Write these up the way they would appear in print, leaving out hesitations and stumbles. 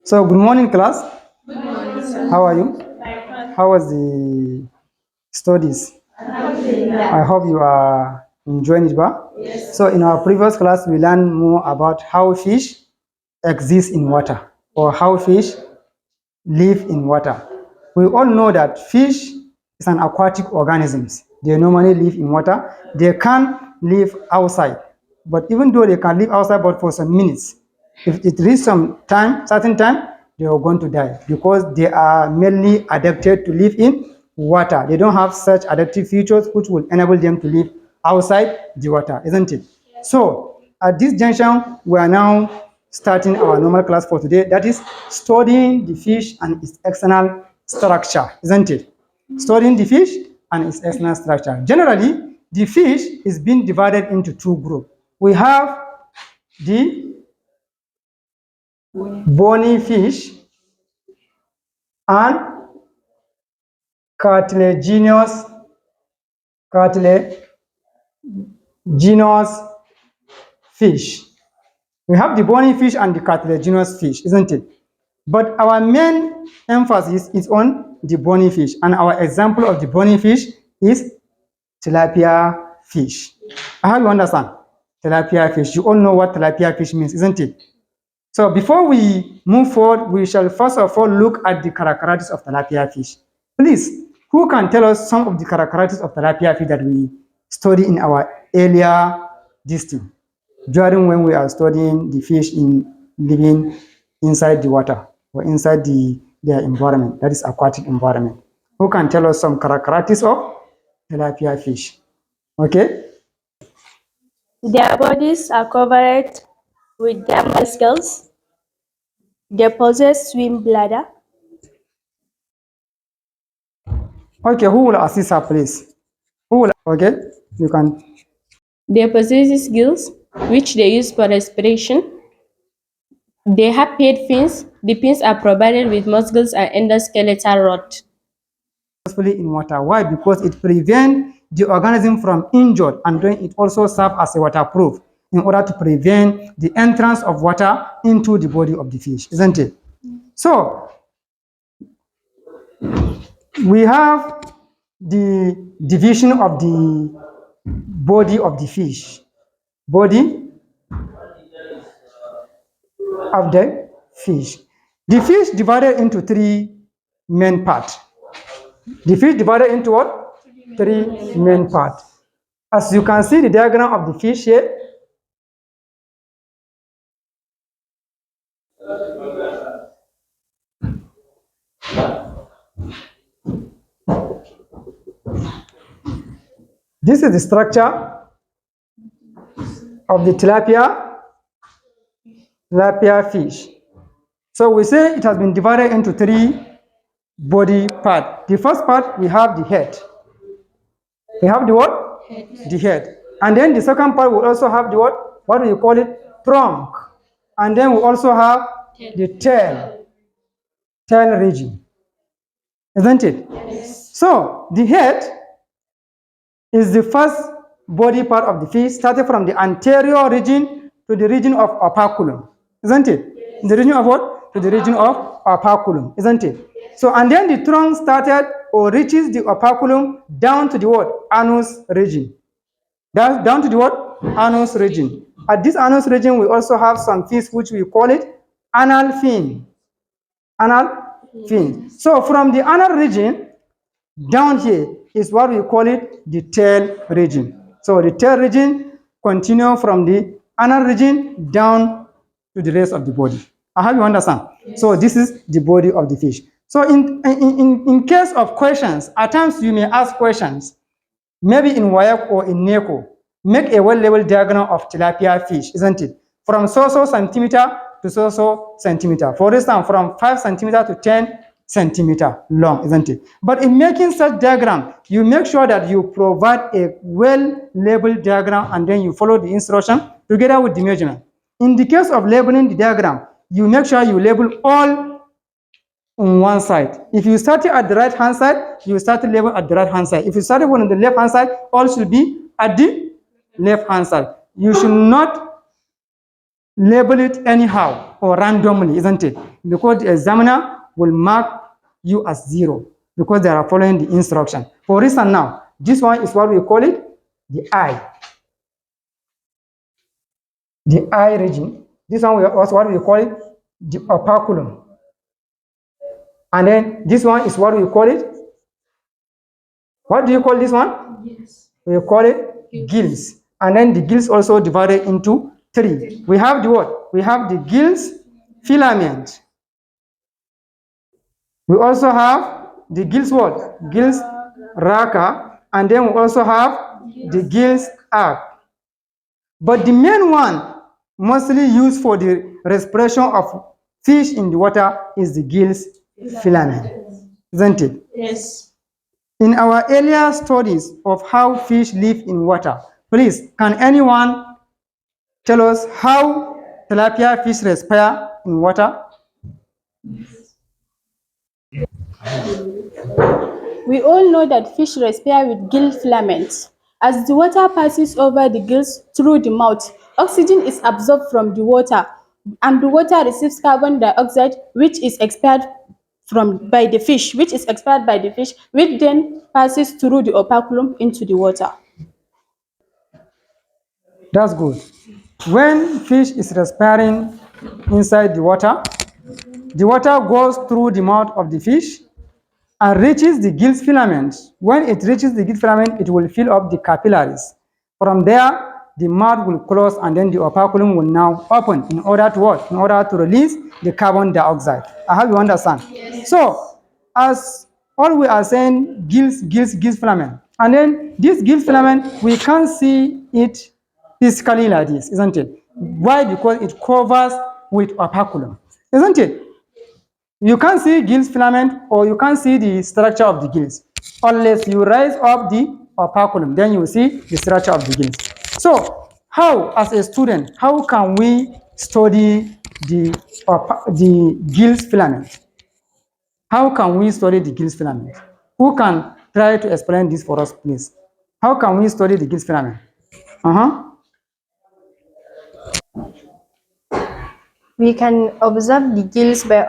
So, good morning, class. Good morning, sir. How are you? How was the studies? I hope you are enjoying it, well? Yes. So, in our previous class, we learned more about how fish exist in water or how fish live in water. We all know that fish is an aquatic organisms. They normally live in water. They can live outside, but even though they can live outside, but for some minutes, if it reaches some time, certain time, they are going to die because they are mainly adapted to live in water. They don't have such adaptive features which will enable them to live outside the water, isn't it? So at this junction, we are now starting our normal class for today. That is studying the fish and its external structure, isn't it? Studying the fish and its external structure. Generally, the fish is being divided into two groups. We have the bony fish and cartilaginous fish. We have the bony fish and the cartilaginous fish, isn't it? But our main emphasis is on the bony fish, and our example of the bony fish is tilapia fish. I hope you understand. Tilapia fish. You all know what tilapia fish means, isn't it? So before we move forward, we shall first of all look at the characteristics of tilapia fish. Please, who can tell us some of the characteristics of tilapia fish that we study in our earlier distinct during when we are studying the fish in living inside the water or inside their environment, that is aquatic environment? Who can tell us some characteristics of tilapia fish? Okay. Their bodies are covered with dermal scales. They possess swim bladder. Okay, who will assist her, please? Who will? Okay, you can. They possess gills, which they use for respiration. They have paid fins. The fins are provided with muscles and endoskeletal rod. Successfully in water. Why? Because it prevents the organism from injured, and then it also serves as a waterproof in order to prevent the entrance of water into the body of the fish, isn't it? So we have the division of the body of the fish. Body of the fish. The fish divided into three main parts. The fish divided into what? Three main parts. As you can see the diagram of the fish here, this is the structure of the tilapia fish. So we say it has been divided into three body parts. The first part, we have the head. We have the what? Head. The head. And then the second part will also have the what? What do you call it? Trunk. And then we also have the tail region. Isn't it? Yes. So the head is the first body part of the fish, starting from the anterior region to the region of operculum. Isn't it? Yes. The region of what? To the region of operculum. Isn't it? So, and then the trunk started or reaches the operculum down to the what? Anus region. That's down to the what? Anus region. At this anus region, we also have some fish which we call it anal fin. Anal fin. So from the anal region down here is what we call it the tail region. So the tail region continue from the anal region down to the rest of the body. I hope you understand. Yes. So this is the body of the fish. So in case of questions, at times you may ask questions, maybe in WAEC or in NECO, make a well-labeled diagram of tilapia fish, isn't it? From so centimeter to so centimeter. For instance, from 5 centimeter to 10 centimeter long, isn't it? But in making such diagram, you make sure that you provide a well-labeled diagram and then you follow the instruction together with the measurement. In the case of labeling the diagram, you make sure you label all on one side. If you started at the right hand side, you start to label at the right hand side. If you started on the left hand side, all should be at the left hand side. You should not label it anyhow. or randomly, isn't it? Because the examiner will mark you as 0 because they are following the instruction. For instance, now, this one is what we call it the eye. The eye region. This one was what we call it the operculum. And then this one is what we call it. What do you call this one? Gills. We call it gills. And then the gills also divided into 3. We have the what? We have the gills filament. We also have the gills what? Gills raka. And then we also have the gills arc. But the main one mostly used for the respiration of fish in the water is the gills filament, isn't it? Yes. In our earlier studies of how fish live in water, please, can anyone tell us how tilapia fish respire in water? We all know that fish respire with gill filaments. As the water passes over the gills through the mouth, oxygen is absorbed from the water, and the water receives carbon dioxide, which is expired by the fish, which then passes through the operculum into the water. That's good. When fish is respiring inside the water goes through the mouth of the fish and reaches the gills filament. When it reaches the gills filament, it will fill up the capillaries. From there, the mouth will close and then the operculum will now open in order to what? In order to release the carbon dioxide. I hope you understand. Yes. So, as all we are saying, gills filament. And then this gills filament, we can't see it physically like this, isn't it? Why? Because it covers with operculum, isn't it? You can't see gills filament or you can't see the structure of the gills unless you raise up the operculum, then you will see the structure of the gills. So, how, as a student, how can we study the gills filament? How can we study the gills filament? Who can try to explain this for us, please? How can we study the gills filament? We can observe the gills by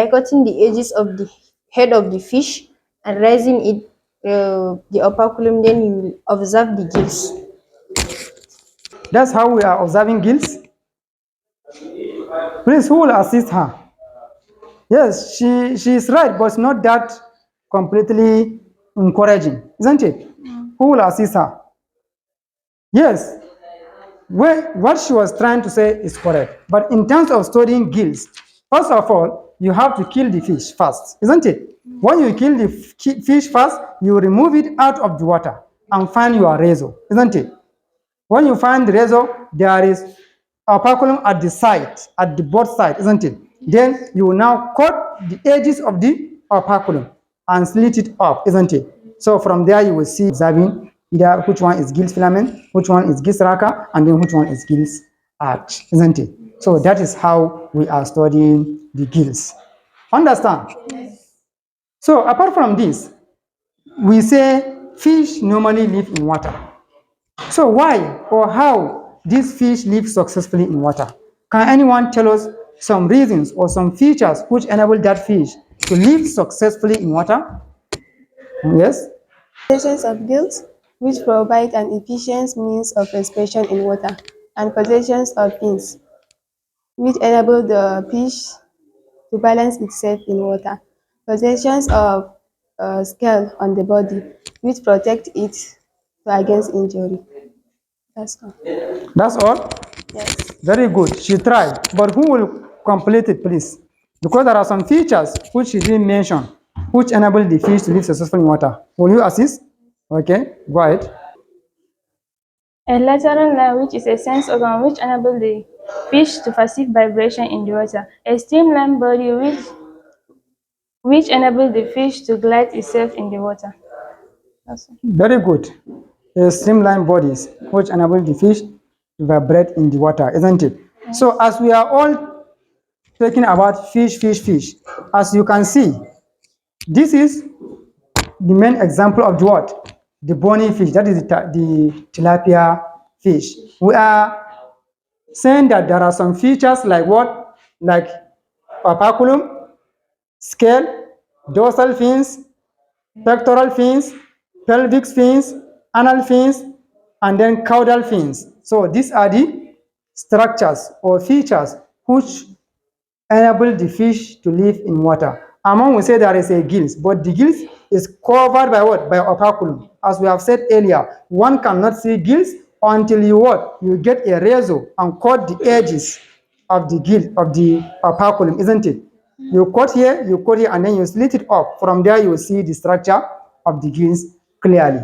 cutting the edges of the head of the fish and raising it, the operculum, then you will observe the gills. That's how we are observing gills. Please, who will assist her? Yes, she is right, but it's not that completely encouraging, isn't it? Who will assist her? Yes, what she was trying to say is correct. But in terms of studying gills, first of all, you have to kill the fish first, isn't it? When you kill the fish first, you remove it out of the water and find your razor, isn't it? When you find the razor, there is a operculum at the side, at the both sides, isn't it? Then you will now cut the edges of the operculum and slit it up, isn't it? So from there you will see observing either which one is gills filament, which one is gills raka, and then which one is gills arch, isn't it? So that is how we are studying the gills. Understand? Yes. So apart from this, we say fish normally live in water. So why or how these fish live successfully in water? Can anyone tell us some reasons or some features which enable that fish to live successfully in water? Yes? Presence of gills, which provide an efficient means of respiration in water, and possessions of fins, which enable the fish to balance itself in water. Possessions of scale on the body, which protect it against injury. That's all. That's all? Yes. Very good. She tried. But who will complete it, please? Because there are some features which she didn't mention, which enable the fish to live successfully in water. Will you assist? Okay, go ahead. A lateral line, which is a sense organ which enables the fish to perceive vibration in the water. A streamlined body, which enables the fish to glide itself in the water. Very good. Streamlined bodies, which enable the fish to vibrate in the water, isn't it? Yes. So as we are all talking about fish, as you can see, this is the main example of the what? The bony fish, that is the tilapia fish. We are saying that there are some features like what? like operculum, scale, dorsal fins, pectoral fins, pelvic fins, anal fins, and then caudal fins. So these are the structures or features which enable the fish to live in water. Among we say there is a gills, but the gills is covered by what? By operculum. As we have said earlier, one cannot see gills until you what? You get a razor and cut the edges of the gill of the operculum, isn't it? You cut here, and then you slit it up. From there, you will see the structure of the gills clearly.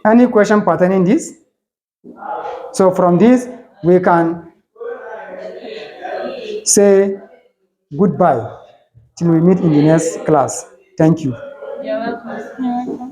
Any question pertaining this? So from this, we can say goodbye till we meet in the next class. Thank you. You're welcome.